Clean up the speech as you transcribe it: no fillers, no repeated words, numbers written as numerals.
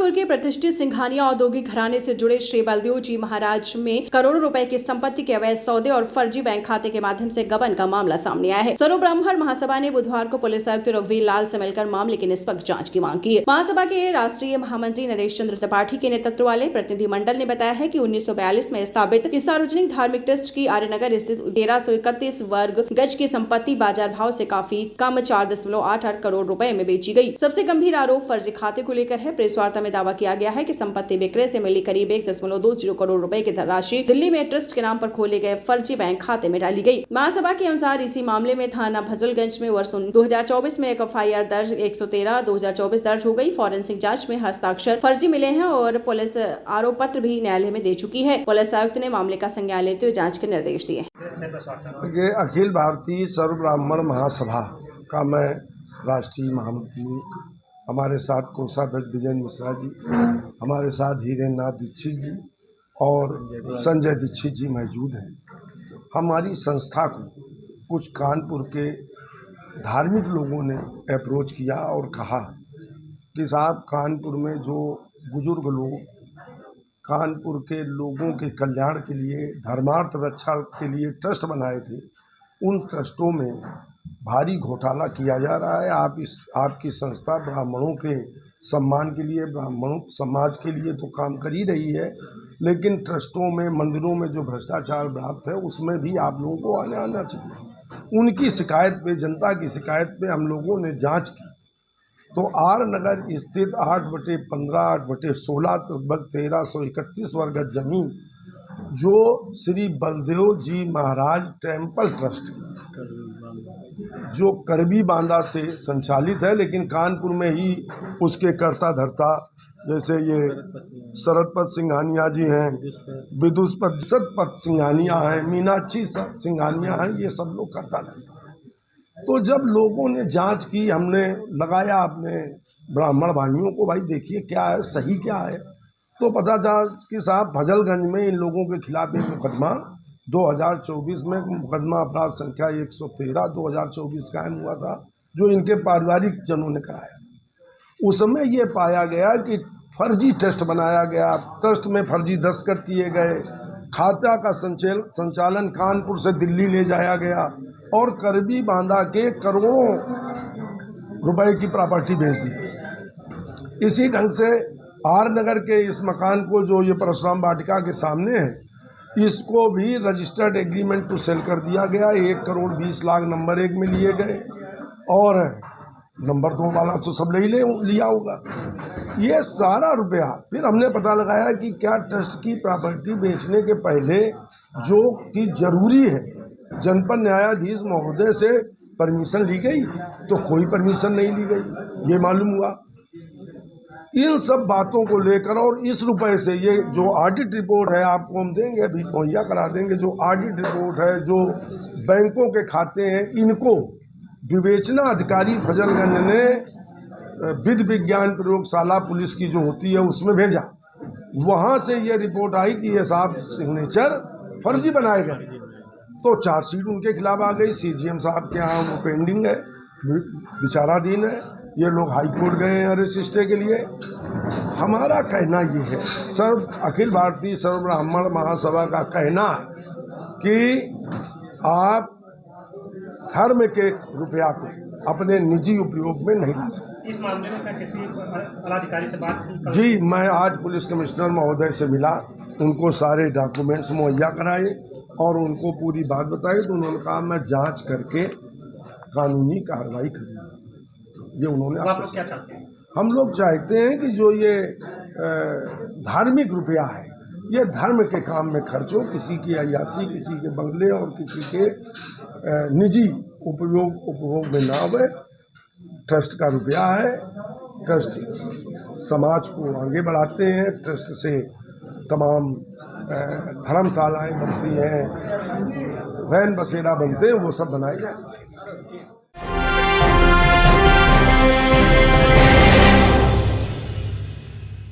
कानपुर के प्रतिष्ठित सिंघानिया औद्योगिक घराने से जुड़े श्री बलदेव जी महाराज में करोड़ों रुपए की संपत्ति के अवैध सौदे और फर्जी बैंक खाते के माध्यम से गबन का मामला सामने आया है। सर्व ब्राह्मण महासभा ने बुधवार को पुलिस आयुक्त रघुवीर लाल से मिलकर मामले की निष्पक्ष जांच की मांग की है। महासभा के राष्ट्रीय महामंत्री नरेश चंद्र त्रिपाठी के नेतृत्व वाले प्रतिनिधिमंडल ने बताया है कि 1942 में स्थापित इस सार्वजनिक धार्मिक ट्रस्ट की आर्यनगर स्थित 1331 वर्ग गज की संपत्ति बाजार भाव से काफी कम 4.88 करोड़ रुपए में बेची गई। सबसे गंभीर आरोप फर्जी खाते को लेकर है। प्रेस वार्ता में दावा किया गया है कि संपत्ति विक्रय से मिली करीब 1.20 करोड़ रुपए की धनराशि दिल्ली में ट्रस्ट के नाम पर खोले गए फर्जी बैंक खाते में डाली गई। महासभा के अनुसार इसी मामले में थाना भजलगंज में वर्ष 2024 में एक FIR दर्ज 113/2024 दर्ज हो गई। फॉरेंसिक जांच में हस्ताक्षर फर्जी मिले हैं और पुलिस आरोप पत्र भी न्यायालय में दे चुकी है। पुलिस आयुक्त ने मामले का संज्ञान लेते हुए जाँच के निर्देश दिए। अखिल भारतीय सर्व ब्राह्मण महासभा का मैं राष्ट्रीय महामंत्री हूँ। हमारे साथ कोषाध्यक्ष विजय मिश्रा जी, हमारे साथ हीरेन्द्र दीक्षित जी और संजय दीक्षित जी मौजूद हैं। हमारी संस्था को कुछ कानपुर के धार्मिक लोगों ने अप्रोच किया और कहा कि साहब, कानपुर में जो बुजुर्ग लोग कानपुर के लोगों के कल्याण के लिए, धर्मार्थ रक्षा के लिए ट्रस्ट बनाए थे, उन ट्रस्टों में भारी घोटाला किया जा रहा है। आपकी संस्था ब्राह्मणों के सम्मान के लिए, ब्राह्मणों समाज के लिए तो काम कर ही रही है, लेकिन ट्रस्टों में, मंदिरों में जो भ्रष्टाचार व्याप्त है उसमें भी आप लोगों को आना चाहिए। उनकी शिकायत पे, जनता की शिकायत पे हम लोगों ने जांच की तो आर नगर स्थित 8/15, 8/16 लगभग 1331 वर्ग जमीन जो श्री बलदेव जी महाराज टेम्पल ट्रस्ट जो करबी बांदा से संचालित है, लेकिन कानपुर में ही उसके कर्ता धर्ता जैसे ये शरदपत सिंघानिया जी हैं, विदुषपत सतपत सिंघानिया हैं, मीनाक्षी सिंघानिया हैं, ये सब लोग करता धर्ता है। तो जब लोगों ने जांच की, हमने लगाया अपने ब्राह्मण भाइयों को, भाई देखिए क्या है, सही क्या है, तो पता चला कि साहब भजलगंज में इन लोगों के खिलाफ एक मुकदमा 2024 में मुकदमा अपराध संख्या 113 2024 कायम हुआ था, जो इनके पारिवारिक जनों ने कराया। उसमें ये पाया गया कि फर्जी ट्रस्ट बनाया गया, ट्रस्ट में फर्जी दस्तखत किए गए, खाता का संचालन कानपुर से दिल्ली ले जाया गया और करबी बांदा के करोड़ों रुपए की प्रॉपर्टी बेच दी गई। इसी ढंग से आर नगर के इस मकान को, जो ये परशुराम वाटिका के सामने है, इसको भी रजिस्टर्ड एग्रीमेंट टू सेल कर दिया गया। 1,20,00,000 नंबर 1 में लिए गए और नंबर 2 वाला तो सब लिया होगा। ये सारा रुपया फिर हमने पता लगाया कि क्या ट्रस्ट की प्रॉपर्टी बेचने के पहले, जो कि जरूरी है, जनपद न्यायाधीश महोदय से परमिशन ली गई, तो कोई परमिशन नहीं ली गई, ये मालूम हुआ। इन सब बातों को लेकर और इस रुपए से, ये जो ऑडिट रिपोर्ट है आपको हम देंगे, अभी मुहैया करा देंगे, जो ऑडिट रिपोर्ट है, जो बैंकों के खाते हैं, इनको विवेचना अधिकारी फजलगंज ने विधि विज्ञान प्रयोगशाला पुलिस की जो होती है उसमें भेजा। वहाँ से ये रिपोर्ट आई कि ये साहब सिग्नेचर फर्जी बनाए गए, तो चार्जशीट उनके खिलाफ आ गई। CGM साहब के यहाँ वो पेंडिंग है, विचाराधीन है। ये लोग हाई कोर्ट गए हैं अरेस्ट स्टे के लिए। हमारा कहना ये है, अखिल भारतीय सर्व ब्राह्मण महासभा का कहना है कि आप धर्म के रुपया को अपने निजी उपयोग में नहीं ला सकते। इस मामले में मैं किसी पदाधिकारी से बात की? जी, मैं आज पुलिस कमिश्नर महोदय से मिला, उनको सारे डॉक्यूमेंट्स मुहैया कराए और उनको पूरी बात बताई, तो उन्होंने कहा मैं जांच करके कानूनी कार्रवाई करूँगा। ये उन्होंने आप लोग क्या चाहते हैं? हम लोग चाहते हैं कि जो ये धार्मिक रुपया है, ये धर्म के काम में खर्च हो, किसी की अय्यासी, किसी के बंगले और किसी के निजी उपभोग में ना आवे। ट्रस्ट का रुपया है, ट्रस्ट समाज को आगे बढ़ाते हैं, ट्रस्ट से तमाम धर्मशालाएं बनती हैं, रैन बसेरा बनते हैं, वो सब बनाए जाए।